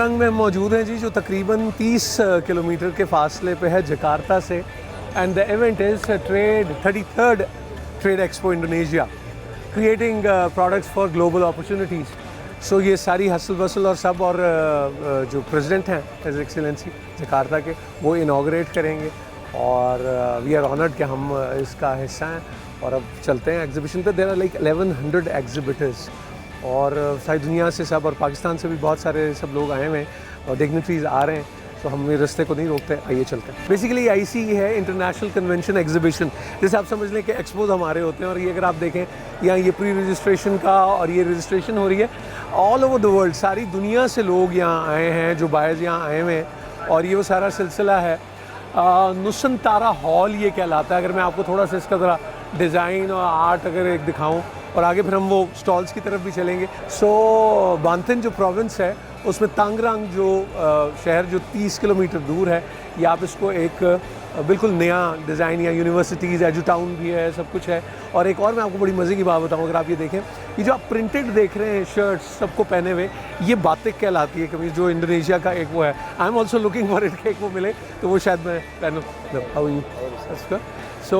तांगरंग में मौजूद हैं जी, जो तकरीबन 30 किलोमीटर के फासले पे है जकार्ता से। And the event is trade 33rd trade expo Indonesia, creating products for global opportunities. So ये सारी हसल बसल और सब, और जो प्रेसिडेंट हैं हिज एक्सीलेंसी जकार्ता के, वो इनाग्रेट करेंगे और वी आर ऑनर्ड कि हम इसका हिस्सा हैं। और अब चलते हैं एग्जीबिशन पे। देयर आर लाइक 1100 एग्जिबिटर्स और सारी दुनिया से सब, और पाकिस्तान से भी बहुत सारे सब लोग आए हुए हैं और डिग्निटरीज आ रहे हैं। तो हम ये रास्ते को नहीं रोकते, आइए चलते हैं। बेसिकली IC है इंटरनेशनल कन्वेंशन एग्जीबिशन, जैसे आप समझ लें कि एक्सपोज हमारे होते हैं। और ये अगर आप देखें यहाँ ये प्री रजिस्ट्रेशन का और ये रजिस्ट्रेशन हो रही है ऑल ओवर द वर्ल्ड, सारी दुनिया से लोग यहाँ आए हैं, जो बायर्स यहाँ आए हुए हैं। और ये वो सारा सिलसिला है। नुसंतारा हॉल ये कहलाता है। अगर मैं आपको थोड़ा सा इसका ज़रा डिज़ाइन और आर्ट अगर एक दिखाऊं, और आगे फिर हम वो स्टॉल्स की तरफ भी चलेंगे। सो बांथन जो प्रोविंस है उसमें तांगरंग जो शहर जो 30 किलोमीटर दूर है, ये आप इसको एक बिल्कुल नया डिज़ाइन, या यूनिवर्सिटीज़, एजू टाउन भी है, सब कुछ है। और एक और मैं आपको बड़ी मज़े की बात बताऊँ, अगर आप ये देखें, ये जो आप प्रिंटेड देख रहे हैं शर्ट्स सबको पहने हुए, ये बातिक कहलाती है कमीज़, जो इंडोनेशिया का एक वो है। I am also looking for it, एक वो मिले तो वो शायद मैं पहनूँ। How you? सो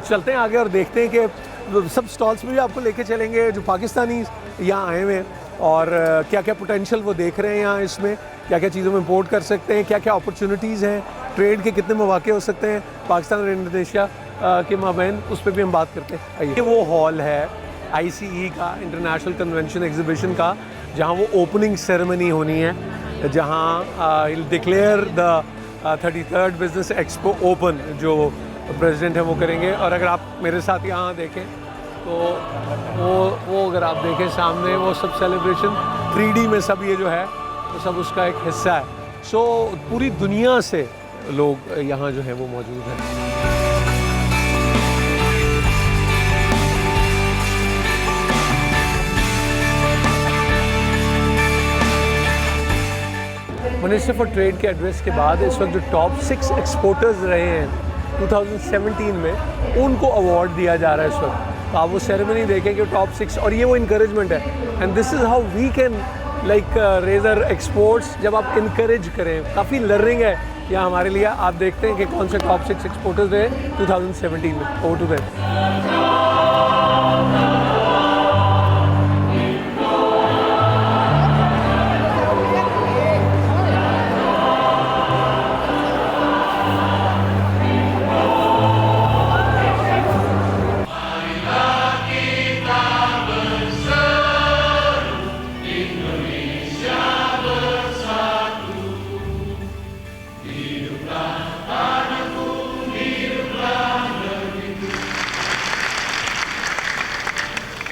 चलते हैं आगे और देखते हैं कि सब स्टॉल्स में भी आपको लेके चलेंगे जो पाकिस्तानी यहाँ आए हुए हैं, और क्या क्या पोटेंशियल वो देख रहे हैं यहाँ, इसमें क्या क्या चीज़ों में इंपोर्ट कर सकते हैं, क्या क्या अपॉर्चुनिटीज़ हैं, ट्रेड के कितने मौके हो सकते हैं पाकिस्तान और इंडोनेशिया के माबैन, उस पर भी हम बात करते हैं। आइए, वो हॉल है ICE का, इंटरनेशनल कन्वेंशन एग्जीबिशन का, जहाँ वो ओपनिंग सेरेमनी होनी है, जहाँ declare the 33rd business expo open, जो प्रेसिडेंट है वो करेंगे। और अगर आप मेरे साथ यहाँ देखें तो वो अगर आप देखें सामने, वो सब सेलिब्रेशन 3D में सब ये जो है वो सब उसका एक हिस्सा है। सो पूरी दुनिया से लोग यहाँ जो हैं वो मौजूद हैं। मिनिस्टर फॉर ट्रेड के एड्रेस के बाद इस वक्त जो टॉप 6 एक्सपोर्टर्स रहे हैं 2017 में, उनको अवार्ड दिया जा रहा है इस वक्त। तो आप वो सेरेमनी देखेंगे टॉप 6, और ये वो इंकरेजमेंट है। And this is how we can like raise our exports, जब आप इनकरेज करें। काफ़ी लर्निंग है यहाँ हमारे लिए। आप देखते हैं कि कौन से टॉप 6 एक्सपोर्टर्स रहे 2017 में। Over to them.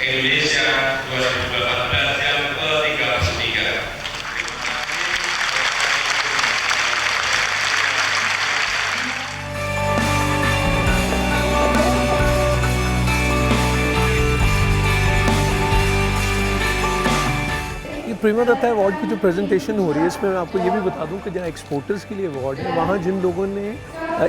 Indonesia 2018 yang ke-33. ये प्रेमा दत्ता अवार्ड की जो प्रेजेंटेशन हो रही है, इसमें मैं आपको ये भी बता दूं कि जहाँ एक्सपोर्टर्स के लिए अवार्ड है, वहाँ जिन लोगों ने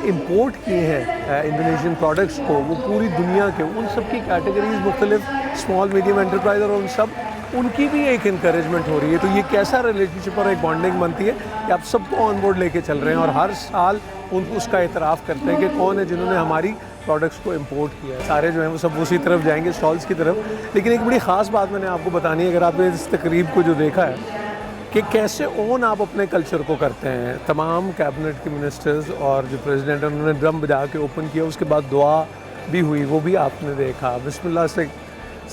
इंपोर्ट किए हैं इंडोनेशियन प्रोडक्ट्स को, वो पूरी दुनिया के, उन सब की कैटेगरीज मुख्तलिफ, स्मॉल मीडियम एंटरप्राइज, और उन सब, उनकी भी एक इंकरेजमेंट हो रही है। तो ये कैसा रिलेशनशिप और एक बॉन्डिंग बनती है कि आप सबको ऑन बोर्ड लेके चल रहे हैं, और हर साल उनको उसका एतराफ़ करते हैं कि कौन है जिन्होंने हमारी प्रोडक्ट्स को इंपोर्ट किया है। सारे जो हैं वो सब उसी तरफ जाएंगे, स्टॉल्स की तरफ। लेकिन एक बड़ी ख़ास बात मैंने आपको बतानी है, अगर आपने इस तकरीब को जो देखा है कि कैसे ओन आप अपने कल्चर को करते हैं। तमाम कैबिनेट के मिनिस्टर्स और जो प्रेसिडेंट हैं, उन्होंने ड्रम बजा के ओपन किया, उसके बाद दुआ भी हुई, वो भी आपने देखा। बिस्मिल्लाह से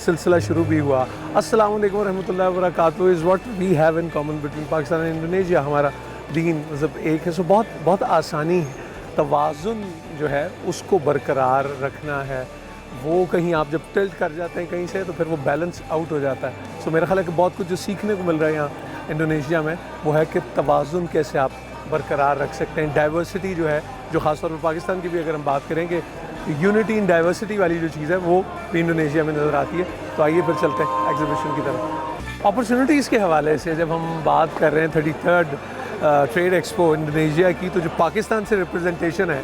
सिलसिला शुरू भी हुआ। अस्सलाम वालेकुम रहमतुल्लाहि व बरकातहू is what we have in common between Pakistan and Indonesia. हमारा दीन मतलब एक है। सो बहुत आसानी है, तवाज़ुन जो है उसको बरकरार रखना है। वो कहीं आप जब टिल्ट कर जाते हैं कहीं से, तो फिर वो बैलेंस आउट हो जाता है। सो मेरा ख्याल है कि बहुत कुछ जो सीखने को मिल रहा है यहाँ इंडोनेशिया में, वो है कि तवाज़ुन कैसे आप बरकरार रख सकते हैं। डाइवर्सिटी जो है, जो ख़ासतौर पर पाकिस्तान की भी अगर हम बात करें कि यूनिटी इन डाइवर्सिटी वाली जो चीज़ है, वो भी इंडोनेशिया में नज़र आती है। तो आइए फिर चलते हैं एग्जीबिशन की तरफ। अपॉर्चुनिटीज़ के हवाले से जब हम बात कर रहे हैं 33rd ट्रेड एक्सपो इंडोनेशिया की, तो जो पाकिस्तान से रिप्रेजेंटेशन है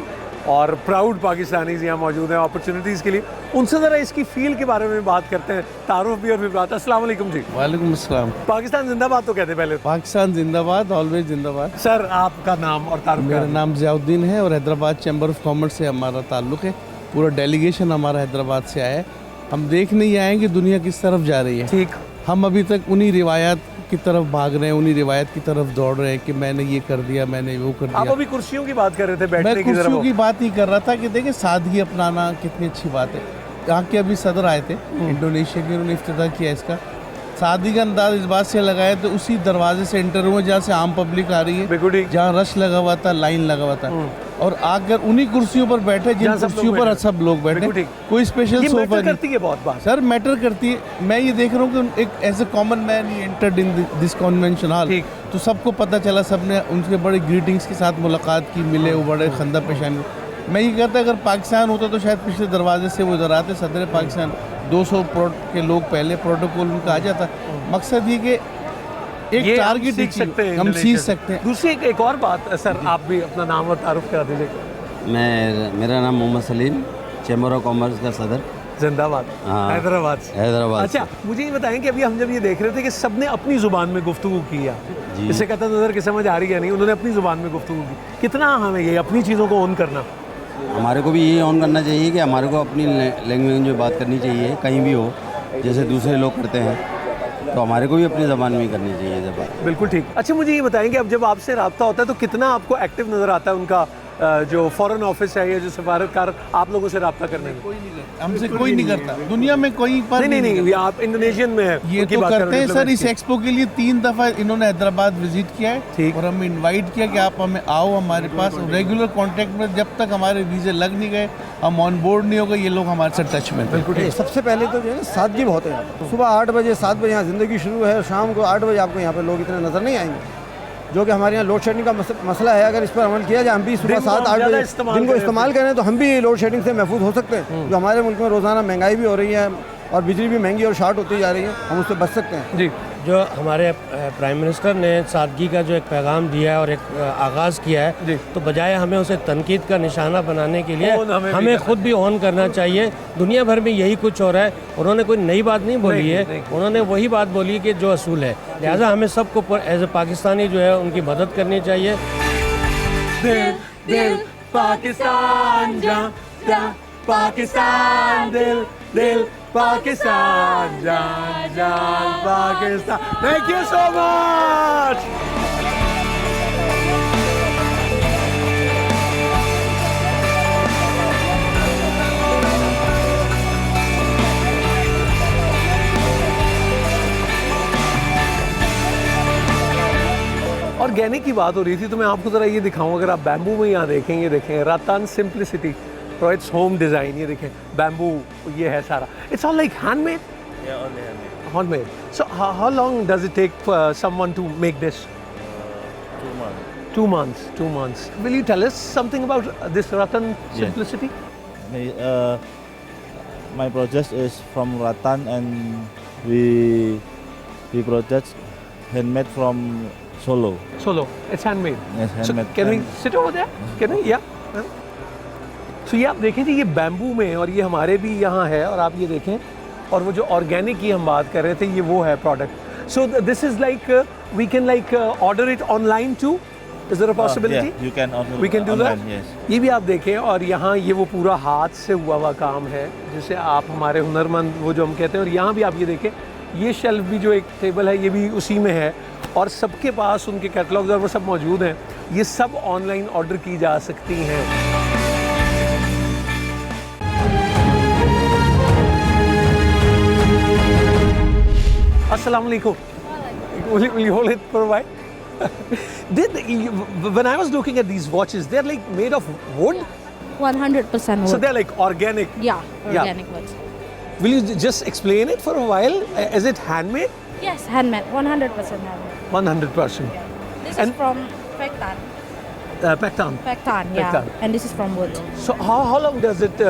और प्राउड पाकिस्तानीज यहाँ मौजूद हैं अपॉर्चुनिटीज़ के लिए। उनसे ज़रा इसकी फील के बारे में बात करते हैं। तारुफ भी और विवाद। अस्सलाम वालेकुम जी। वालेकुम अस्सलाम। पाकिस्तान जिंदाबाद तो कहते पहले। पाकिस्तान जिंदाबाद, ऑलवेज जिंदाबाद। सर आपका नाम और तारुफ? मेरा नाम ज़ियाउद्दीन है और हैदराबाद चैम्बर ऑफ कॉमर्स से हमारा ताल्लुक़ है। पूरा डेलीगेशन हमारा हैदराबाद से आया है। हम देखने ही आए कि दुनिया किस तरफ जा रही है। ठीक। हम अभी तक उन्हीं रिवायात की तरफ भाग रहे हैं, उन्हीं रिवायत की तरफ दौड़ रहे हैं कि मैंने ये कर दिया, मैंने वो कर आप दिया। अभी कुर्सियों की बात कर रहे थे, बैठने मैं की कुर्सियों की तरफ। बात ही कर रहा था कि देखिए सादगी अपनाना कितनी अच्छी बात है। यहाँ के अभी सदर आए थे इंडोनेशिया के, उन्होंने इफ्तिताह किया इसका। सादगी का अंदाज इस बात से लगाया तो उसी दरवाजे से एंटर हुए जहाँ से आम पब्लिक आ रही है, बिल्कुल ठीक। जहाँ रश लगा हुआ था, लाइन लगा हुआ था, और आकर उन्हीं कुर्सियों पर बैठे जिन जहाँ सब कुर्सियों लोग पर बैठे। सब लोग बिल्कुल बैठे। ठीक। कोई स्पेशल ये सोफा मैटर नहीं। करती है बहुत बात। सर मैटर करती है। मैं ये देख रहा हूँ कि एक एज ए कॉमन मैन ही entered in this convention hall, ठीक। तो सबको पता चला, सबने उनके बड़े ग्रीटिंग्स के साथ मुलाकात की, मिले, वो बड़े खंदा पेशान। मैं ये कहता अगर पाकिस्तान होता तो शायद पिछले दरवाजे से वो इधर आते। सदर पाकिस्तान 200 के लोग पहले प्रोटोकॉल उनका आ जाता। मकसद ये कि एक ये हम टारगेट सीख सकते हैं, हम इंडोनेशिया सीख से। सकते हैं। दूसरी एक और बात सर, आप भी अपना नाम और तारुफ करा दीजिए। मेरा नाम Mohammad Salim, chamber of commerce का सदर, जिंदाबाद। हाँ। हैदराबाद से। हैदराबाद अच्छा, मुझे ये बताएं कि अभी हम जब ये देख रहे थे कि सबने अपनी ज़ुबान में गुफ्तगू की है, जी। इससे कहता नज़र की समझ आ रही है नहीं, उन्होंने अपनी ज़ुबान में गुफ्तगू की। कितना हमें ये अपनी चीज़ों को ऑन करना? हमारे को भी ये ऑन करना चाहिए कि हमारे को अपनी लैंग्वेज में बात करनी चाहिए, कहीं भी हो, जैसे दूसरे लोग करते हैं, तो हमारे को भी अपनी ज़बान में ही करनी चाहिए जब बात। बिल्कुल ठीक। अच्छा, मुझे ये बताएं कि अब जब आपसे रब्ता होता है तो कितना आपको एक्टिव नज़र आता है उनका जो फॉरेन ऑफिस है या जो सफारतकार आप लोगों से रब्ता करने में? हमसे कोई नहीं करता दुनिया में, कोई पर नहीं, आप इंडोनेशियन में है, ये उनकी तो बात कर करते रहे हैं हैं, सर। इस diplomacy एक्सपो के लिए 3 दफ़ा इन्होंने हैदराबाद विजिट किया है, ठीक। और हमें इनवाइट किया कि आप हमें आओ हमारे पास। रेगुलर कांटेक्ट में, जब तक हमारे वीज़े लग नहीं गए, हम ऑन बोर्ड नहीं हो गए, ये लोग हमारे साथ टच में थे। बिल्कुल। सबसे पहले तो जो है ना सादगी बहुत है यहाँ पर। सुबह 8 बजे 7 बजे यहाँ ज़िंदगी शुरू है, और शाम को 8 बजे आपको यहाँ पे लोग इतने नज़र नहीं आएंगे। जो कि हमारे यहाँ लोड शेडिंग का मसला है, अगर इस पर अमल किया जाए, हम भी सुबह दिन को 7-8 ज़्यादा बजे इस्तेमाल दिन को करें। इस्तेमाल करें तो हम भी लोड शेडिंग से महफूज हो सकते हैं। जो हमारे मुल्क में रोज़ाना महंगाई भी हो रही है और बिजली भी महंगी और शॉर्ट होती जा रही है, हम उससे बच सकते हैं। जी। जो हमारे प्राइम मिनिस्टर ने सादगी का जो एक पैगाम दिया है और एक आगाज़ किया जी। है, तो बजाय हमें उसे तनकीद का निशाना बनाने के लिए ऑन हमें भी हमें करना खुद भी ऑन करना चाहिए। दुनिया भर में यही कुछ हो रहा है। उन्होंने कोई नई बात नहीं बोली नहीं, है, नहीं। उन्होंने वही बात बोली कि जो असूल है। लिहाजा हमें सबको एज ए पाकिस्तानी जो है उनकी मदद करनी चाहिए। दिल दिल पाकिस्तान, जा जा पाकिस्तान, दिल दिल पाकिस्तान, जान जान Pakistan. Thank you so much. Organic की बात हो रही थी तो मैं आपको ज़रा ये दिखाऊं। अगर आप बैम्बू में यहाँ देखें, देखें रातान सिंप्लिसिटी और इट्स होम डिज़ाइन, ये देखें बैम्बू, ये है सारा। It's all like handmade. Handmade. So how long does it take for someone to make this? 2 months. 2 months. 2 months. Will you tell us something about this Ratan simplicity? My project is from Ratan, and we project handmade from Solo. Solo. It's handmade. Yes, handmade. So can we sit over there? Can we? Yeah. So ये आप देखें जी, ये bamboo में, और ये हमारे भी यहाँ है, और आप ये देखें, और वो जो ऑर्गेनिक की हम बात कर रहे थे, ये वो है product. So this is like we can like order it online too. Is there a possibility? Yeah, you can order we can do that. online, yes. ये भी आप देखें, और यहाँ ये वो पूरा हाथ से हुआ हुआ काम है जिसे आप हमारे हुनरमंद वो जो हम कहते हैं। और यहाँ भी आप ये देखें, ये शेल्फ भी जो एक टेबल है, ये भी उसी में है, और सबके पास उनके कैटलॉग्स और वो सब मौजूद हैं। ये सब ऑनलाइन ऑर्डर की जा सकती हैं। Assalamu alaikum. Will you hold it for a while? When I was looking at these watches, they're like made of wood. 100% wood. So they're like organic. Yeah, Yeah. organic wood. Will you just explain it for a while? Is it handmade? Yes, handmade, 100% handmade. 100%. This And- is from Pektan. Pactan. Pektan, yeah. Pektan. And this is from wood. So how long does it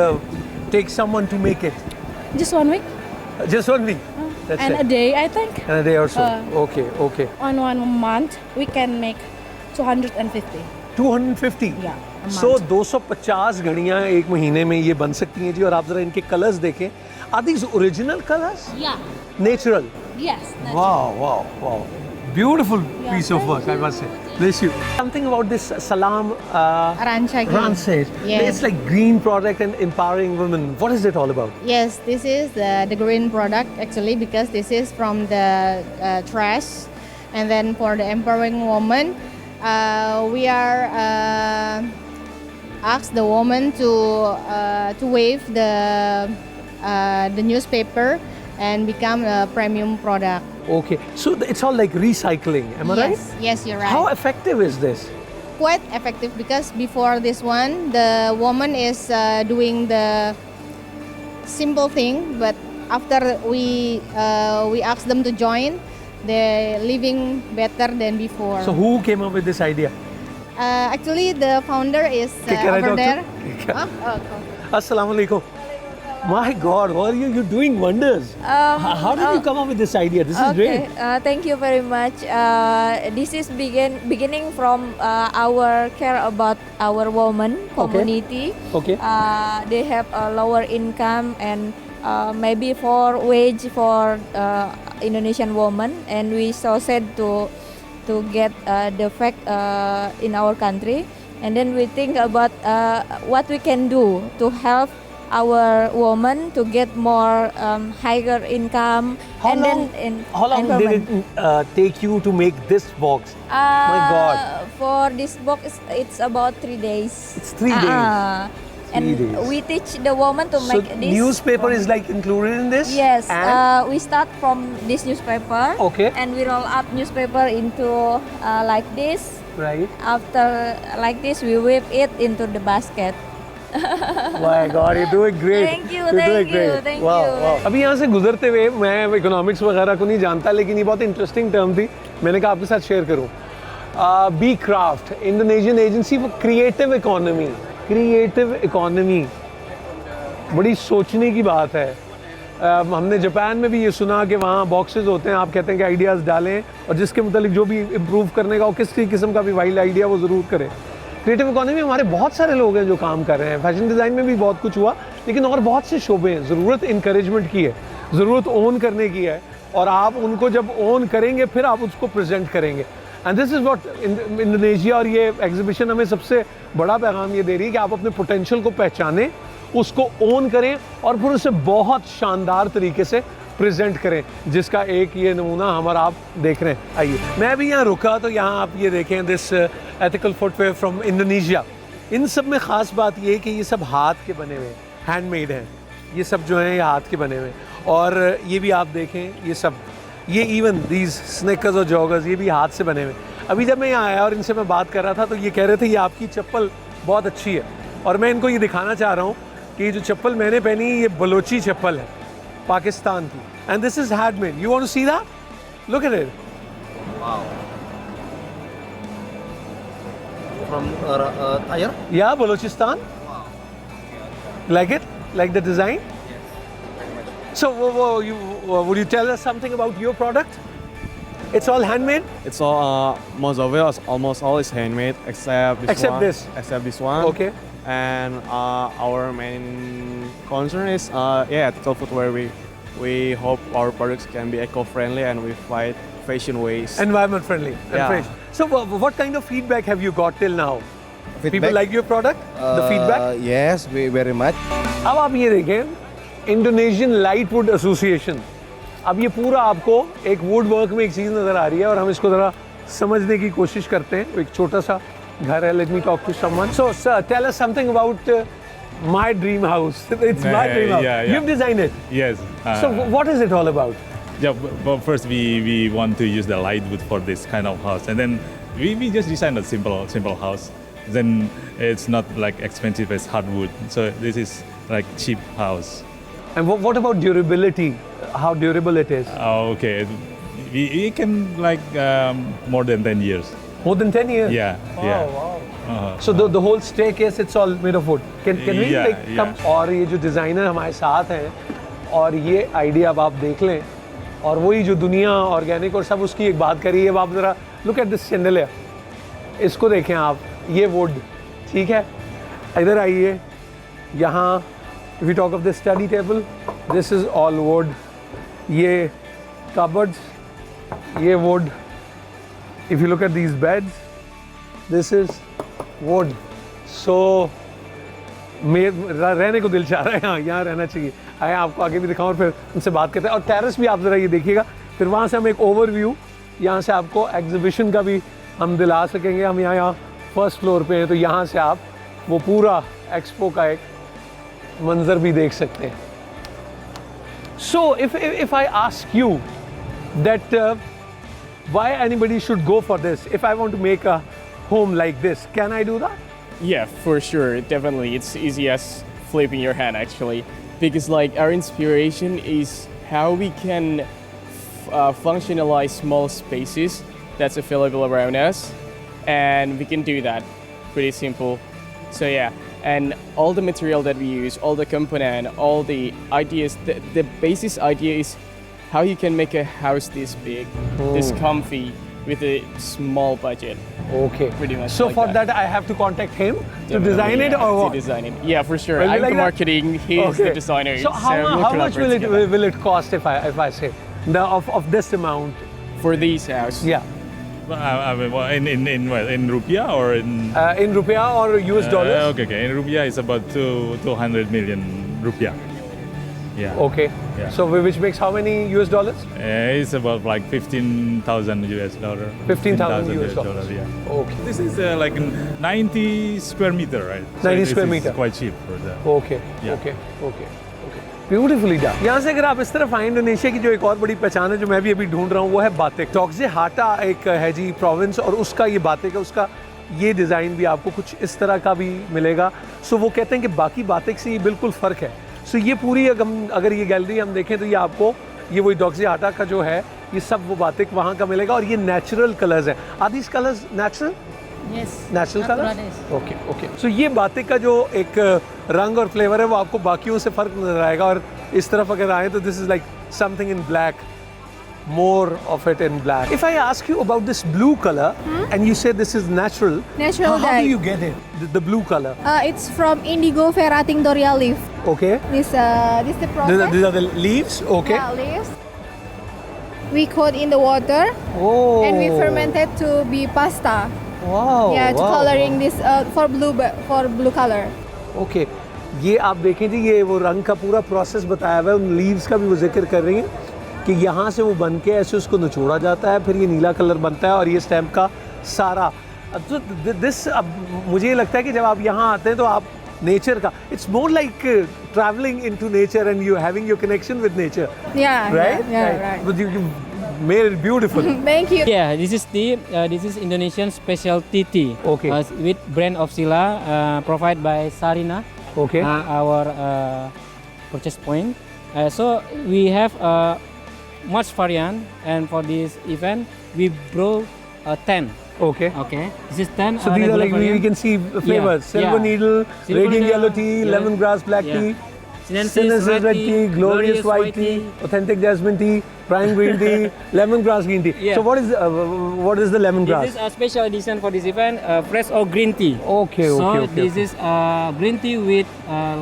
take someone to make it? Just 1 week Just 1 week. That's and it. a day, I think. And a day or so. Uh, Okay. On 1 month, we can make 250. 250. Yeah. सो 250 घड़ियाँ एक महीने में ये बन सकती हैं जी। और आप ज़रा इनके कलर्स देखें, are these original colours? Yeah. Natural? Yes. Wow, wow, wow. Beautiful piece of work, I must say. Bless you. Something about this Salam Ranchagi. Rancid. Yes. It's like green product and empowering women. What is it all about? Yes, this is the green product actually because this is from the trash, and then for the empowering woman, we are ask the woman to waive the newspaper and become a premium product. Okay. So it's all like recycling, am I right? Yes, yes, you're right. How effective is this? Quite effective because before this one, the woman is doing the simple thing, but after we ask them to join, they're living better than before. So who came up with this idea? Actually, the founder is Can I over talk to- there. Can- Oh, okay. Assalamu alaikum. My God, what are you? You're doing wonders. How did you come up with this idea? This is great. Thank you very much. This is beginning from our care about our women community. Okay. They have a lower income and maybe for wage for Indonesian women, and we so sad to get the fact in our country, and then we think about what we can do to help our women to get more higher income. How and long, then how long did it take you to make this box? My God. For this box, it's about 3 days. It's 3 days. 3 And days. we teach the woman to So make this. newspaper is like included in this? Yes, And we start from this newspaper. Okay. And we roll up newspaper into like this. right. After like this, we whip it into the basket. My God, you're doing great. Thank you, You're doing thank you, great. thank Wow, you. wow. अभी यहाँ से गुजरते हुए मैं economics वगैरह को नहीं जानता, लेकिन ये बहुत इंटरेस्टिंग टर्म थी, मैंने कहा आपके साथ शेयर करूँ। Bekraf, Indonesian agency for creative economy. Creative economy बड़ी सोचने की बात है। हमने जापान में भी ये सुना कि वहाँ बॉक्सेस होते हैं, आप कहते हैं कि आइडियाज़ डालें और जिसके मुतालिक जो भी इम्प्रूव करने का हो, किसी किस्म का भी वाइल्ड आइडिया वो ज़रूर करें। क्रिएटिव इकोनॉमी में हमारे बहुत सारे लोग हैं जो काम कर रहे हैं। फैशन डिज़ाइन में भी बहुत कुछ हुआ, लेकिन और बहुत से शोबे हैं। ज़रूरत इंकरेजमेंट की है, ज़रूरत ओन करने की है, और आप उनको जब ओन करेंगे फिर आप उसको प्रेजेंट करेंगे। And this is what Indonesia और ये एग्जीबिशन हमें सबसे बड़ा पैगाम ये दे रही है कि आप अपने पोटेंशियल को पहचानें, उसको ओन करें और फिर उसे बहुत शानदार तरीके से प्रेजेंट करें, जिसका एक ये नमूना हमारा आप देख रहे हैं। आइए, मैं भी यहाँ रुका तो यहाँ आप ये देखें, this ethical footwear from Indonesia. इन सब में ख़ास बात ये है कि ये सब हाथ के बने हुए हैं, हैंडमेड हैं। ये सब जो हैं ये हाथ के बने हुए हैं। और ये भी आप देखें, ये सब, ये इवन दीज स्नेकर्स और जॉगर्स ये भी हाथ से बने हुए हैं। अभी जब मैं यहाँ आया और इनसे मैं बात कर रहा था तो ये कह रहे थे ये आपकी चप्पल बहुत अच्छी है, और मैं इनको ये दिखाना चाह रहा हूँ कि ये जो चप्पल मैंने पहनी ये बलोची चप्पल है, पाकिस्तान की। And this is handmade. You want to see that? Look at it. From Tyre? Yeah, Balochistan. Like it? Like the design? So, would you tell us something about your product? It's all handmade? It's all most of it, almost all is handmade except this Except one. this. Except this one. Okay. And our main concern is ethical footwear. We hope our products can be eco-friendly and we fight fashion waste. Environment friendly and Yeah. fresh. So, what kind of feedback have you got till now? People Feedback? like your product? The feedback? Yes, very much. अब आप ये देखें, Indonesian light would association. अब ये पूरा आपको एक would work में एक चीज़ नज़र आ रही है और हम इसको ज़रा समझने की कोशिश करते हैं। एक छोटा सा घर है। Let me talk to someone. So sir, tell us something about my dream house. It's my dream house. yeah. You've designed it. Yes. So what is it all about? Yeah, but first we want to use the light wood for this kind of house, and then we just designed a simple house. Then it's not like expensive as hardwood. So this is like cheap house. And what about durability? How durable it is? Okay, we can like more than 10 years. More than 10 years? Yeah. Wow, Yeah. wow. Uh-huh. So the whole staircase, it's all made of wood. Can we Yeah, like come? और ये जो designer हमारे साथ हैं और ये idea अब आप देख लें, और वही जो दुनिया ऑर्गेनिक और सब उसकी एक बात करी है। अब आप ज़रा लुक एट दिस चैंडलियर, इसको देखें आप, ये वुड, ठीक है, इधर आइए। यहाँ if you talk of the study table, this is all wood. ये cupboards, ये wood. If you look at these beds, this is wood. So रहने को दिल चाह रहा है, यहाँ रहना चाहिए। आए आपको आगे भी दिखाऊं और फिर उनसे बात करते हैं। और टेरेस भी आप ज़रा ये देखिएगा, फिर वहाँ से हम एक ओवरव्यू, यहाँ से आपको एग्जीबिशन का भी हम दिला सकेंगे। हम यहाँ फर्स्ट फ्लोर पे हैं, तो यहाँ से आप वो पूरा एक्सपो का एक मंजर भी देख सकते हैं। So if I ask you that why anybody should go for this, if I want to make a home like this, can I do that? Yeah, for sure, definitely. It's easy as flipping your hand actually, because like our inspiration is how we can functionalize small spaces that's available around us, and we can do that pretty simple. So yeah, and all the material that we use, all the component, all the ideas, the basis idea is how you can make a house this big, this comfy, with a small budget. Okay. Pretty much. So like for that I have to contact him to design it, or what? To design it. Yeah, for sure. Will you I'm like the that? marketing. He is the designer. So how much will it cost if I say of this amount for these house? Yeah. I mean, in rupiah or in rupiah or US dollars? Okay. In rupiah, it's about 200 million rupiah. Yeah. Okay. Yeah. So which makes how many US dollars? It's about like 15,000 US dollar. 15,000 US dollars. Yeah. Okay. This is like 90 square meter, right? 90 square meter. Quite cheap for that. Okay. Yeah. Okay. Beautifully done. यहाँ से अगर आप इस तरफ आए, Indonesia की जो एक और बड़ी पहचान है जो मैं भी अभी ढूंढ रहा हूँ, वो है बातिक। टॉक्जे-हाटा एक है जी प्रोविंस, और उसका ये बातिक है, उसका ये डिज़ाइन भी आपको कुछ इस तरह का भी मिलेगा। सो वो कहते हैं कि बाकी बातिक से ये बिल्कुल फ़र्क है। सो ये पूरी अगर ये गैलरी हम देखें तो ये आपको ये वही टॉक्जे-हाटा का जो है ये सब वो बातिक वहाँ का मिलेगा, और ये नेचुरल कलर्स हैं। Are these colours natural? Natural colour. Okay. So ये बातिक का जो एक रंग और फ्लेवर है वो आपको बाकियों से फ़र्क नज़र आएगा। और इस तरफ अगर आए तो this is like something in black, more of it in black. If I ask you about this blue color and you say this is natural, how do you get it? The blue color? It's from indigo ferrating doria leaf. Okay. This is the process. These are the leaves. Okay. Yeah, leaves. We coat in the water. Oh. And we ferment it to be pasta. Wow. Yeah, to coloring this for blue color. Okay. ये आप देखें जी, ये वो रंग का पूरा process बताया हुआ है। उन लीव्स का भी वो जिक्र कर रही हैं कि यहाँ से वो बन के ऐसे उसको निचोड़ा जाता है, फिर ये नीला कलर बनता है, और ये स्टैम्प का सारा तो दिस। अब मुझे लगता है कि जब आप यहाँ आते हैं तो आप नेचर का, it's more like travelling into nature and you having your connection with nature. Right. But you made it beautiful. Thank you. Yeah, this is Indonesian specialty tea. Okay. With brand of Sila, provided by Sarina. Okay. Our purchase point. So we have much variant, and for this event we brought 10. Okay. This is 10. So these are like we can see flavors: silver needle, radiant yellow tea, lemongrass black tea, sinensis red tea, glorious white tea, authentic jasmine tea, prime green tea, lemongrass green tea. Yeah. So what is the lemongrass? This is a special edition for this event, fresh or green tea. Okay. This is green tea with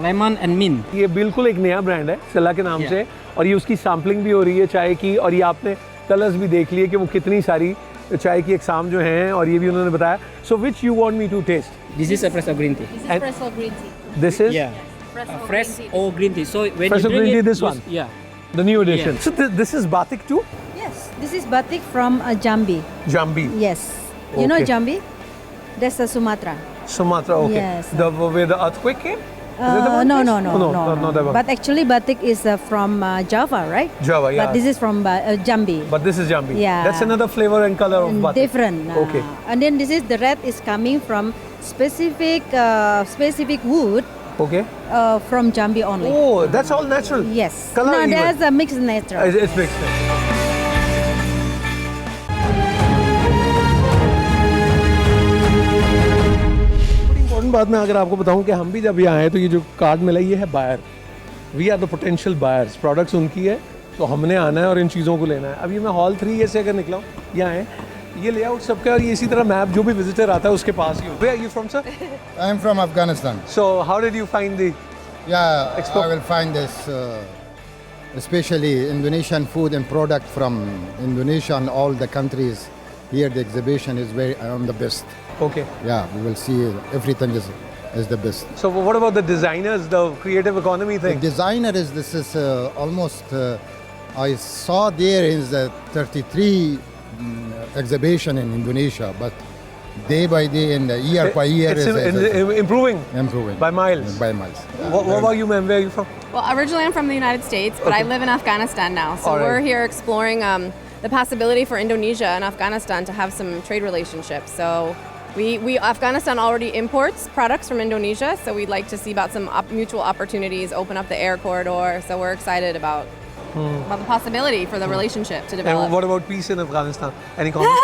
lemon and mint. ये बिल्कुल एक नया brand है सिला के नाम से, और ये उसकी सैम्पलिंग भी हो रही है चाय की, और ये आपने कलर्स भी देख लिए कि वो कितनी सारी चाय की अक़साम जो हैं, और ये भी उन्होंने बताया. So which you want me to taste? This is espresso green tea. This is espresso green tea. This is Fresh or green tea. So when espresso you drink green tea, it, this one. Yeah. The new edition. Yeah. So this is batik too? Yes, this is batik from Jambi. Jambi. Yes. You know Okay. Jambi? That's the Sumatra. Sumatra. Okay. Yes. Where the earthquake came? Is it the one No, place? no, no, no, no. not that one. But actually, batik is from Java, right? Java, yeah. But this is from Jambi. But this is Jambi. Yeah. That's another flavor and color of batik. Different. Okay. And then this is the red is coming from specific wood. Okay. From Jambi only. Oh, that's all natural. Yes. Color no, even. there's a mixed natural. It's mixed. Important बात मैं अगर आपको बताऊं कि हम भी जब यहाँ आए तो ये जो कार्ड मिला ये है buyer. We are the potential buyers. Products उनकी है, तो हमने आना है और इन चीज़ों को लेना है. अभी मैं हॉल 3 से अगर निकला हूँ यहाँ है ये लेआउट सबका और ये इसी तरह मैप जो भी विजिटर आता है उसके पास ही हो. Where are you from, sir? I'm from Afghanistan. So how did you find the Yeah, Expo? I will find this, especially Indonesian food and product from Indonesia and all the countries. Here the exhibition is very on the best. Okay. Yeah, we will see everything is the best. So what about the designers, the creative economy thing? The designer this is almost, I saw there is the 33 exhibition in Indonesia, but day by day and year by year It's improving improving by miles. By miles. What about you, ma'am? Where are you from? Well, originally I'm from the United States, but I live in Afghanistan now. So All right. we're here exploring the possibility for Indonesia and Afghanistan to have some trade relationships. So Afghanistan already imports products from Indonesia, so we'd like to see about some mutual opportunities, open up the air corridor. So we're excited about the possibility for the relationship to develop. And what about peace in Afghanistan? Any comments?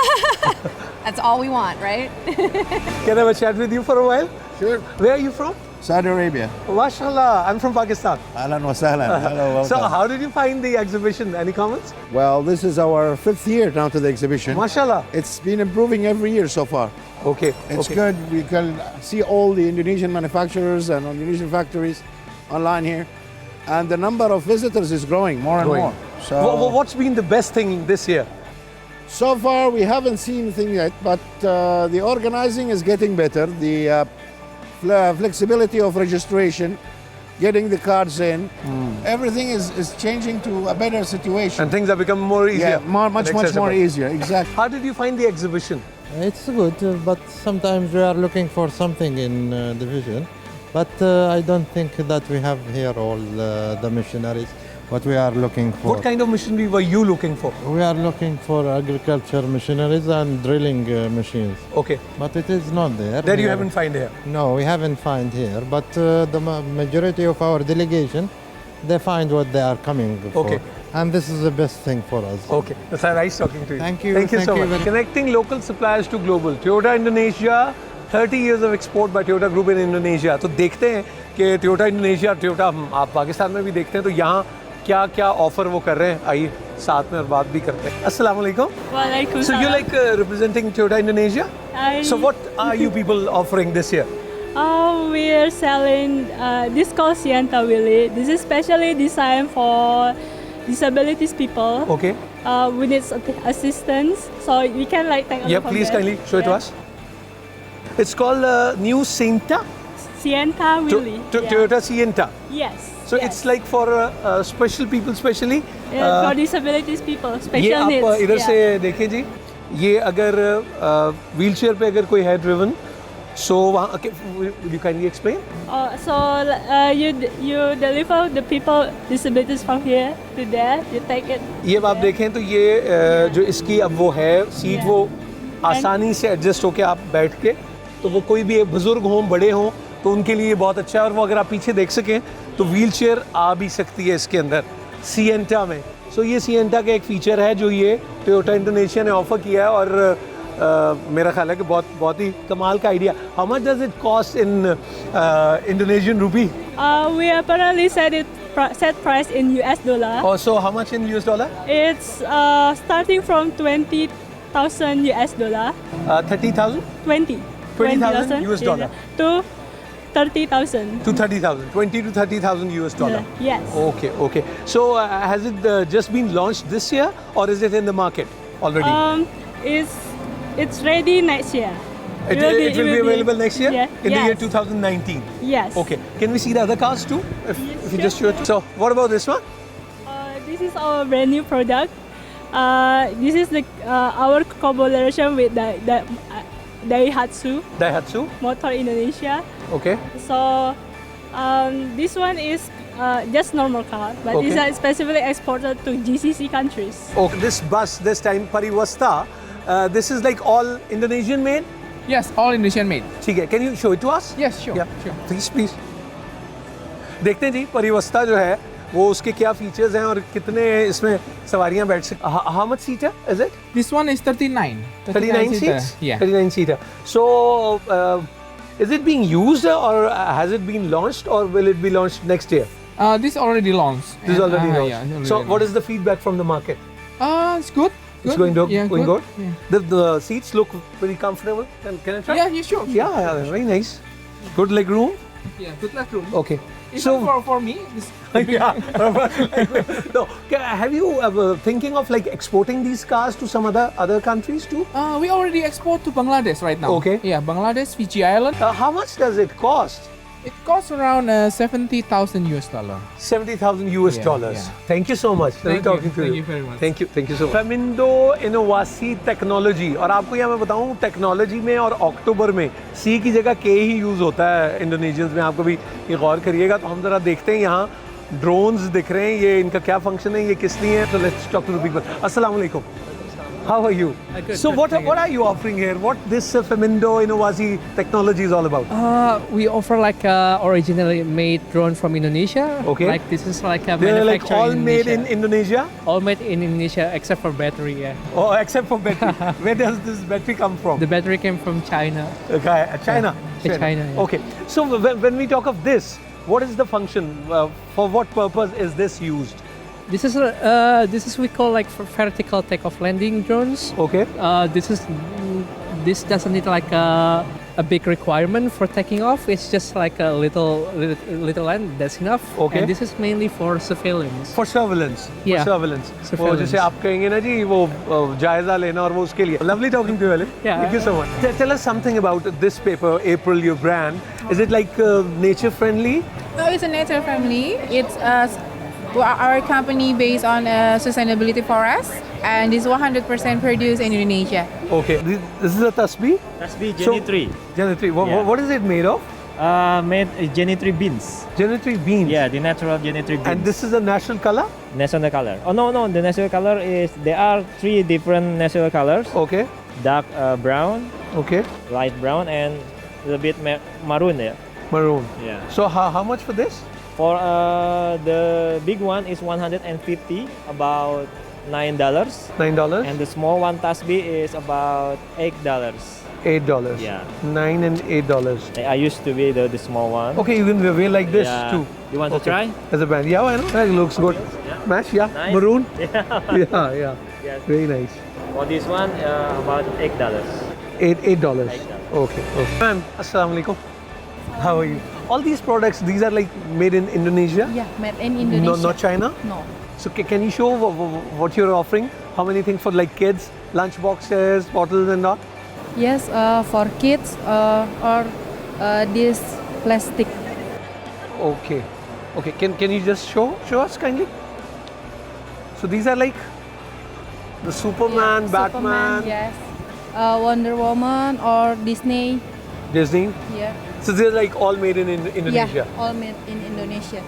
That's all we want, right? Can I have a chat with you for a while? Sure. Where are you from? Saudi Arabia. MashaAllah, I'm from Pakistan. Ahlan wa sahlan. Hello, welcome. So how did you find the exhibition? Any comments? Well, this is our 5th year now to the exhibition. MashaAllah. It's been improving every year so far. Okay. It's okay. good. We can see all the Indonesian manufacturers and Indonesian factories online here. And the number of visitors is growing more and more. So What's been the best thing this year? so far we haven't seen anything yet, but the organizing is getting better. The flexibility of registration, getting the cards in, everything is changing to a better situation. And things are becoming more easier. Yeah, much more easier, exactly. How did you find the exhibition? It's good, but sometimes we are looking for something in the vision. But I don't think that we have here all the machineries. What we are looking for. What kind of machinery were you looking for? We are looking for agriculture machineries and drilling machines. Okay. But it is not there. That you haven't found here? No, we haven't found here. But the majority of our delegation, they find what they are coming for. Okay. And this is the best thing for us. Okay. That's nice talking to you. Thank you. Thank you so much. very- Connecting local suppliers to global. Toyota Indonesia, 30 years of export by Toyota Group in Indonesia. तो देखते हैं कि Toyota Indonesia, Toyota आप पाकिस्तान में भी देखते हैं तो यहाँ क्या क्या ऑफर वो कर रहे हैं. आइए साथ में और बात भी करते हैं. अस्सलाम वालेकुम. Walaikum So you're salam. like representing Toyota Indonesia? So what are you people offering this year? We're selling this called Sienta Willy. This is specially designed for disabilities people. Okay. We need assistance, so we can like take a Yeah, look from please there. kindly show it to Yeah. us. It's called New Sienta. Sienta Willy. yeah. Toyota Sienta. Yes. So it's like for special people, specially. Yeah, for disabilities people, ये special आप needs. इधर yeah. से देखें जी, ये अगर wheel chair पे अगर कोई है ड्रिवन, so वहाँ will you kindly explain? So you deliver the people disabilities from here to there. You take it. ये अब आप देखें तो ये जो इसकी अब वो है सीट वो आसानी से एडजस्ट होके आप बैठ के तो वो कोई भी बुजुर्ग हों बड़े हों तो उनके लिए बहुत अच्छा है. और वो अगर आप पीछे देख सकें तो व्हील चेयर आ भी सकती है इसके अंदर सिएंटा में. सो ये सिएंटा का एक फीचर है जो ये टोयोटा इंडोनेशिया ने ऑफर किया है और मेरा ख्याल है कि बहुत ही कमाल का idea. How much does it cost in Indonesian रूपी? We apparently set price in US dollar. Oh, so how much in US dollar? It's starting from 20,000 US dollar. 30,000? 20,000 US dollar. To 30,000. To 30,000, 20 to 30,000 US dollar. Yes. Okay. So has it just been launched this year or is it in the market already? It's ready next year. It will be available next year? Yeah. In the year Yes. 2019? Yes. Okay. Can we see the other cars too? If you just show it. So what about this one? This is our brand new product. This is our collaboration with the Daihatsu. Daihatsu? Motor Indonesia. Okay. So this one is just normal car, but Okay. it's specifically exported to GCC countries. Okay. This bus this time Pariwasta, this is like all Indonesian made? Yes, all Indonesian made. ठीक है. Can you show it to us? Yes, sure. Yeah. Please. देखते हैं जी परिवस्ता जो है वो उसके क्या features हैं और कितने इसमें सवारियां बैठ सकती हैं. How much seater is it? This one is 39. 39 seater. seats? Yeah. 39 seater. So is it being used or has it been launched or will it be launched next year? This already launched. This is already launched. Yeah, it's already So what launched. is the feedback from the market? It's good. It's going good. Yeah, going good. good. The seats look pretty comfortable. Can I try? Yeah, sure. Yeah, very nice. Good leg room. Yeah, good luck room. Okay. Even for me, this yeah. No. Have you ever thinking of like exporting these cars to some other countries too? we already export to Bangladesh right now. Okay. Yeah, Bangladesh, Fiji Island. How much does it cost? It costs around $70,000 US. $70,000 US dollars. yeah. Thank you so much. Lovely talking to you. Thank you very much. Thank you so much. Femindo Innovasi Technology. और आपको यहाँ मैं बताऊँ technology में और अक्टूबर में सी की जगह के ही यूज़ होता है इंडोनेशियंस में. आप कभी ये गौर करिएगा. तो हम ज़रा देखते हैं यहाँ ड्रोन्स दिख रहे हैं. ये इनका क्या फंक्शन है, ये किस लिए है. तो let's talk to the people. अस्सलाम वालेकुम. How are you? Good, So good, what are you offering here? What this Femindo Innovasi technology is all about? We offer like originally made drone from Indonesia. Okay. Like this is like a They're like manufactured all in made Indonesia. in Indonesia? All made in Indonesia except for battery. Yeah. Oh, except for battery. Where does this battery come from? The battery came from China. Okay, China. Yeah, China, yeah. Okay. So when we talk of this, what is the function? For what purpose is this used? This is we call like for vertical takeoff landing drones. Okay. This doesn't need like a big requirement for taking off. It's just like a little land. That's enough. Okay. And this is mainly for surveillance. For surveillance. Yeah. For surveillance. वो Surveillance. जैसे आप कहेंगे ना जी वो जायजा लेना और वो उसके लिए. Lovely talking to you, Ali. Yeah. Thank you so much. Tell us something about this paper, April, your brand. Is it like nature friendly? No, it's a nature friendly. It's our company based on sustainability for us, and it's 100% produced in Indonesia. Okay. This is a tasbih? Tasbih Genie 3. Genie 3. What is it made of? Made Genie 3 beans. Genie 3 beans? Yeah, the natural Genie 3 beans. And this is a national color? National color. Oh no, the national color is, there are 3 different national colors. Okay. Dark brown. Okay. Light brown and a little bit maroon there. Maroon. Yeah. So how much for this? For the big one is 150, about $9. $9. And the small one tasbih is about $8. $8. Yeah. $9 and $8. I used to be the small one. Okay, you can wear like this Yeah. too. You want to try? As a band. Yeah, I know. That looks good. Match, yeah. Nice. Maroon. Yeah. Yeah. Yes. Very nice. For this one, about $8. $8. Okay. Ma'am, assalamu alaikum. How are you? All these products, these are like made in Indonesia? Yeah, made in Indonesia. No, not China? No. So can you show what you're offering? How many things for like kids? Lunch boxes, bottles and all? Yes, for kids or this plastic. Okay. Okay. Can you just show us kindly? So these are like the Superman, Batman, Superman, yes. Wonder Woman or Disney. Disney. Yeah. So they're like all made in Indonesia. Yeah, all made in Indonesia.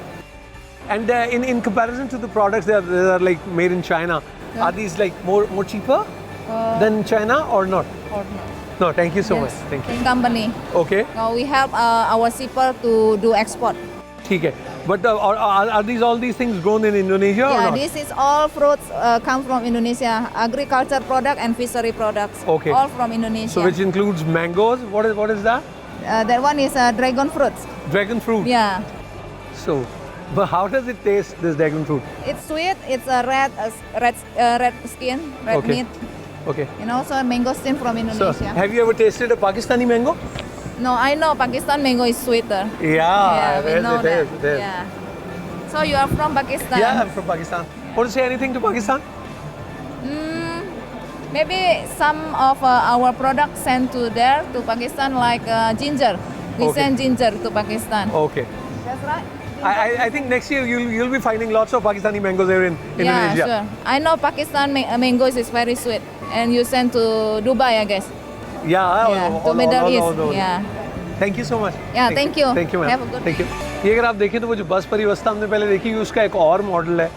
And in comparison to the products that are like made in China, Yeah. are these like more cheaper than China or not? Or not. No, thank you so Yes. much. Thank you. Company. Okay. We help our shipper to do export. ठीक है. But are all these things grown in Indonesia or Yeah, not? this is all fruits come from Indonesia. Agriculture product and fishery products. Okay. All from Indonesia. So which includes mangoes. What is that? That one is dragon fruits. Dragon fruit. Yeah. So, but how does it taste, this dragon fruit? It's sweet. It's a red skin, red Okay. meat. Okay. And also a mangosteen from So, Indonesia. have you ever tasted a Pakistani mango? No, I know Pakistan mango is sweeter. Yeah, we know it that. is. Yeah. So you are from Pakistan? Yeah, I'm from Pakistan. Want to say anything to Pakistan? Maybe some of our products sent to there to Pakistan, like ginger. We Okay. send ginger to Pakistan. Okay. That's right. I think next year you'll be finding lots of Pakistani mangoes here in Indonesia. Yeah, sure. I know Pakistan mangoes is very sweet, and you send to Dubai, I guess. Yeah, to Middle East. Yeah. Thank you so much. Yeah, thank you. Thank you, ma'am. Have a good Thank you. ये अगर आप देखें तो वो जो बस परिवस्था हमने पहले देखी उसका एक और मॉडल है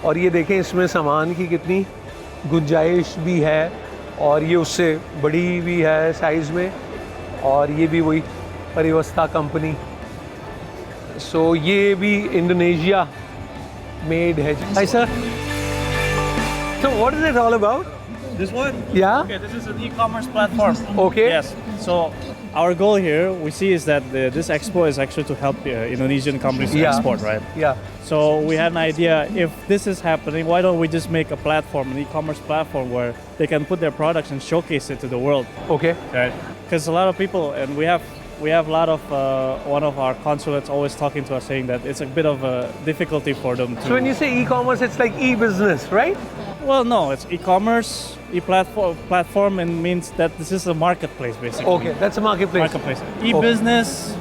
और ये देखें इसमें सामान की कितनी गुंजाइश भी है और ये उससे बड़ी भी है साइज़ में और ये भी वही परिवस्था कंपनी. सो ये भी इंडोनेशिया मेड है. Hi sir. So what is it all about? This one? Yeah? Okay, this is an e-commerce platform. Okay. Yes. So our goal here, we see, is that this expo is actually to help Indonesian companies to Yeah. export, right? Yeah. So we had an idea, if this is happening, why don't we just make a platform, an e-commerce platform where they can put their products and showcase it to the world? Okay. Right? Because a lot of people, and we have a lot of, one of our consulates always talking to us saying that it's a bit of a difficulty for them to... So when you say e-commerce, it's like e-business, right? Well, no, it's e-commerce, platform, and means that this is a marketplace, basically. Okay, that's a marketplace. Marketplace. E-business,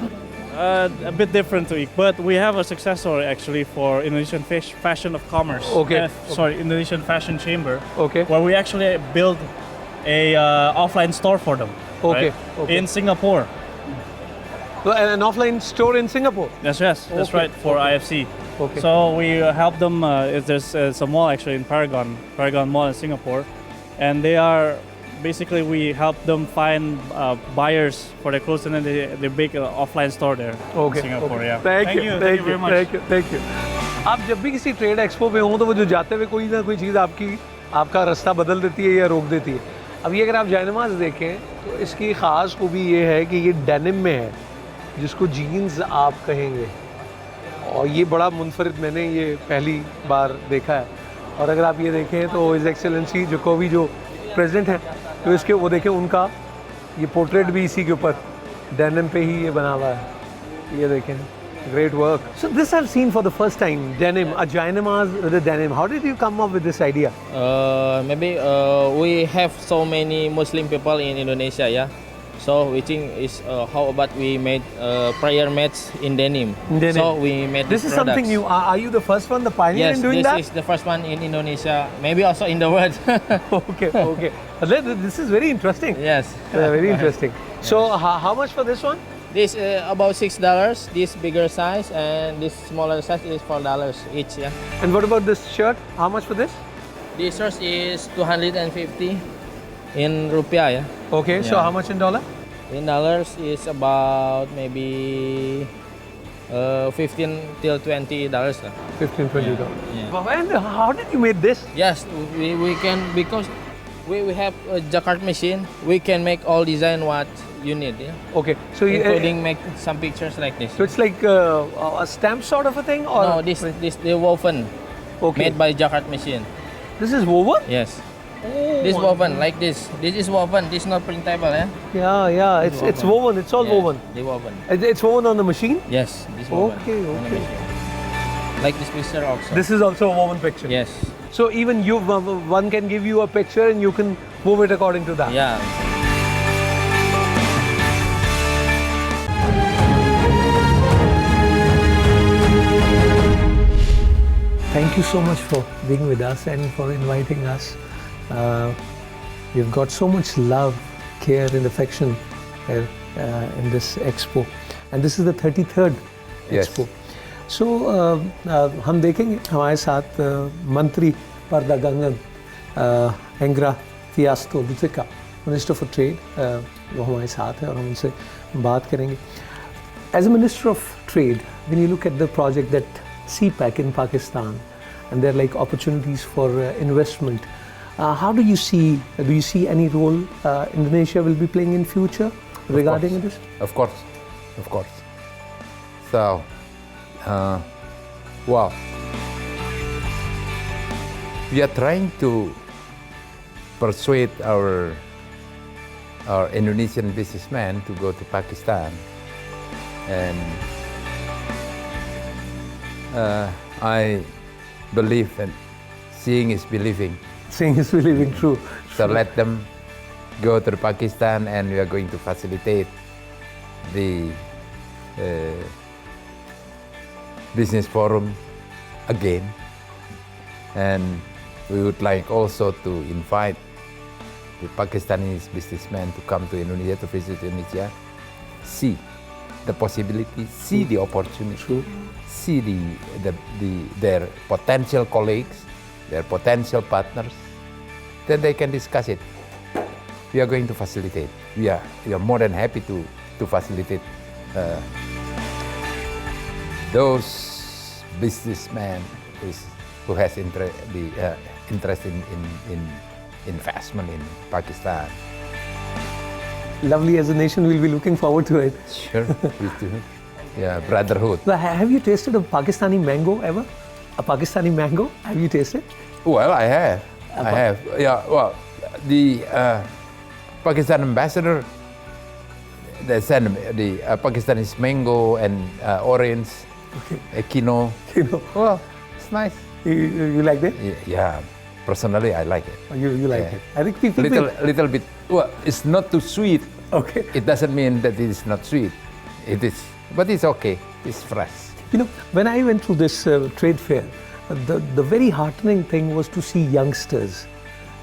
a bit different to but we have a success story actually for Indonesian Fashion of Commerce. Okay. Sorry, Indonesian Fashion Chamber. Okay. Where we actually build a offline store for them. Okay. Right? Okay. In Singapore. So an offline store in Singapore? That's Okay. right, for Okay. IFC. Okay. So we help them, there's a mall actually in Paragon Mall in Singapore. And they are, basically we help them find buyers for their clothes, and then they make an offline store there Okay. in Singapore. Okay. Yeah. Thank you very much. Thank you. आप जब भी किसी trade expo पे हो तो वो जो जाते हुए कोई ना कोई चीज़ आपका रास्ता बदल देती है या रोक देती है. अभी अगर आप जायनमाज देखें तो इसकी ख़ास खूबी ये है कि ये डेनिम में है, जिसको जीन्स आप कहेंगे, और ये बड़ा मुनफरिद मैंने ये पहली बार देखा है. और अगर आप ये देखें तो हिज एक्सेलेंसी जोकोवी जो प्रेसिडेंट हैं, तो इसके वो देखें उनका ये पोर्ट्रेट भी इसी के ऊपर डेनिम पे ही ये बना हुआ है. ये देखें, great work. So this I've seen for the first time, denim, a Jainamaz with a denim. How did you come up with this idea? Maybe we have so many Muslim people in Indonesia, yeah. So we think is how about we made prayer mats in denim. So we made This is products. something new. Are you the first one, the pioneer Yes, in doing this that? is the first one in Indonesia. Maybe also in the world. Okay. This is very interesting. Yes. Very interesting. So how much for this one? This about $6. This bigger size and this smaller size is $4 each. Yeah. And what about this shirt? How much for this? This shirt is 250 in rupiah. Yeah. Okay. So Yeah. how much in dollar? In dollars is about maybe 15 till $20. lah. 15, $20. Yeah. Wow, and how did you make this? Yes, we can, because we have a jacquard machine. We can make all design what you need. Yeah. Okay. So including make some pictures like this. So it's like a stamp sort of a thing, or No, this the woven. Okay. Made by jacquard machine. This is woven? Yes. Oh, This woven like this. This is woven. This is not printable. Eh? Yeah. It's woven. It's all Yes, woven. The woven. It's woven on the machine. Yes. This woven. Okay. on the machine. Like this picture also. This is also a woven picture. Yes. So even you, one can give you a picture and you can move it according to that. Yeah. Thank you so much for being with us and for inviting us. We've got so much love, care and affection here in this expo. And this is the 33rd expo. So हम देखेंगे हमारे साथ मंत्री परदागंगन एंग्रा फियास्तो दुतिका minister for trade वो हमारे साथ है और हम उनसे बात करेंगे. As a Minister of Trade, when you look at the project that CPEC in Pakistan, and there are like opportunities for investment, how do you see any role Indonesia will be playing in future regarding this? Of course. So, wow. We are trying to persuade our Indonesian businessmen to go to Pakistan, and I believe that seeing is believing. Seeing is believing, true. So let them go to Pakistan, and we are going to facilitate the business forum again. And we would like also to invite the Pakistani businessmen to come to Indonesia, to visit Indonesia, see the possibility, see the opportunity, see their potential colleagues, their potential partners. Then they can discuss it. We are going to facilitate. We are more than happy to facilitate those businessmen who has interest in investment in Pakistan. Lovely as a nation, we'll be looking forward to it. Sure, we do. Yeah, brotherhood. So, have you tasted a Pakistani mango ever? A Pakistani mango? Have you tasted? Well, I have. I have. Yeah, well, the Pakistan ambassador, they sent the Pakistani mango and orange, kino. Well, it's nice. You like it? Yeah, personally I like it. Oh, you like it? I think people little bit. Well, it's not too sweet. Okay. It doesn't mean that it is not sweet. It is, but it's okay. It's fresh. You know, when I went through this trade fair, the very heartening thing was to see youngsters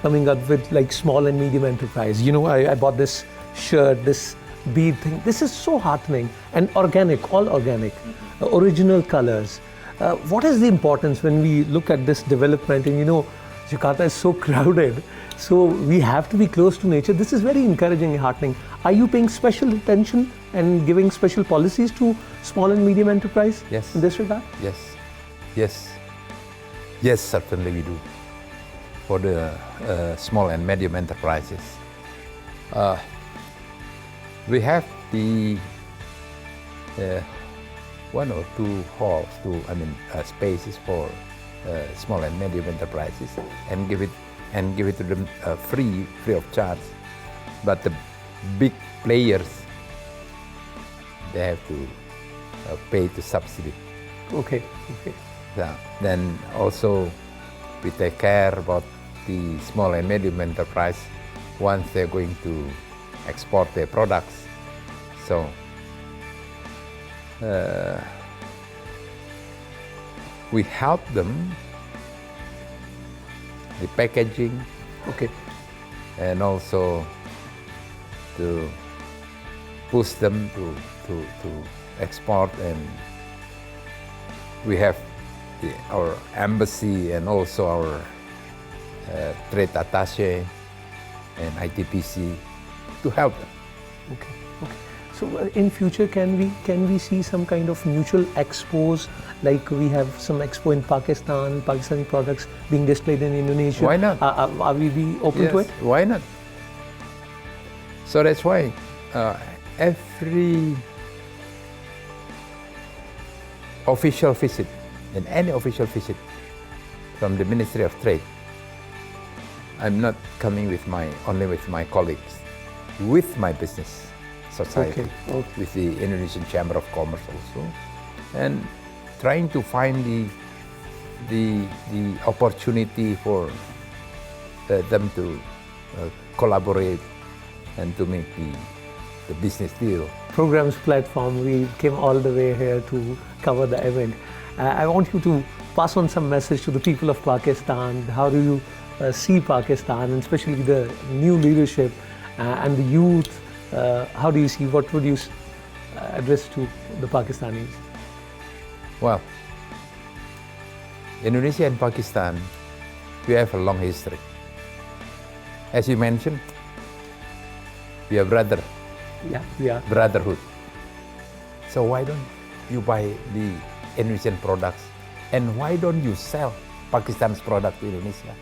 coming up with like small and medium enterprise. You know, I bought this shirt, this bead thing. This is so heartening and organic, all organic, original colors. What is the importance when we look at this development? And you know, Jakarta is so crowded, so we have to be close to nature. This is very encouraging and heartening. Are you paying special attention and giving special policies to small and medium enterprise in this regard? Yes, yes, yes, certainly we do. For the small and medium enterprises, we have the one or two halls, spaces for small and medium enterprises, and give it to them free of charge. But the big players, they have to pay the subsidy. Okay. Yeah. Then also we take care about the small and medium enterprise once they're going to export their products. So we help them the packaging, and also to push them to export. And we have our embassy and also our trade attaché and ITPC to help them. Okay. So in future, can we see some kind of mutual expos, like we have some expo in Pakistan, Pakistani products being displayed in Indonesia? Why not? Are we be open to it? Why not? So that's why every official visit, and any official visit from the Ministry of Trade, I'm not coming only with my colleagues, with my business society, with the Indonesian Chamber of Commerce also, and trying to find the opportunity for them to collaborate and to make the business deal. Programs platform, we came all the way here to cover the event. I want you to pass on some message to the people of Pakistan. How do you see Pakistan, and especially the new leadership and the youth? How do you see, what would you address to the Pakistanis? Well, Indonesia and Pakistan, we have a long history. As you mentioned, we are brother. Yeah, we are. Brotherhood. So why don't you buy the Indonesian products, and why don't you sell Pakistan's product to Indonesia?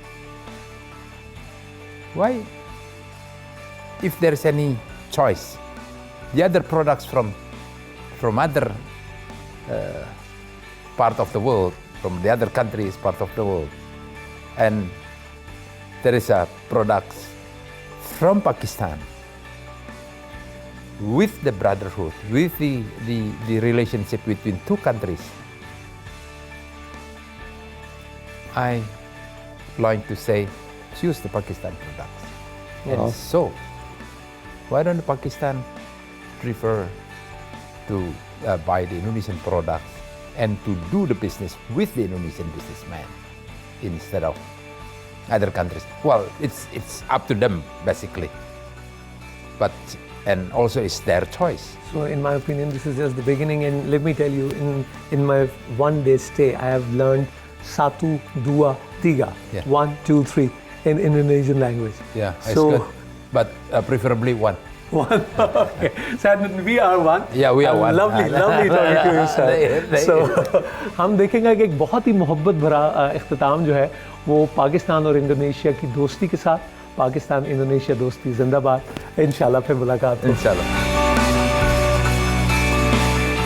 Why? If there's any choice, the other products from other part of the world, from the other countries part of the world, and there is a products from Pakistan with the brotherhood, with the relationship between two countries, I like to say, choose the Pakistan products. And so, why don't Pakistan prefer to buy the Indonesian products and to do the business with the Indonesian businessman instead of other countries? Well, it's up to them basically, and also it's their choice. So in my opinion, this is just the beginning, and let me tell you, in my one-day stay, I have learned Satu, Dua, Tiga, 1, 2, 3 in Indonesian language. Yeah, it's good. But preferably one. One. Okay. So we are one. Yeah, we are one. Lovely talking to you, sir. So हम देखेंगे कि एक बहुत ही मोहब्बत भरा इख्तिताम जो है वो पाकिस्तान और इंडोनेशिया की दोस्ती के साथ पाकिस्तान इंडोनेशिया दोस्ती जिंदाबाद। इंशाल्लाह फिर मुलाकात हो। इंशाल्लाह।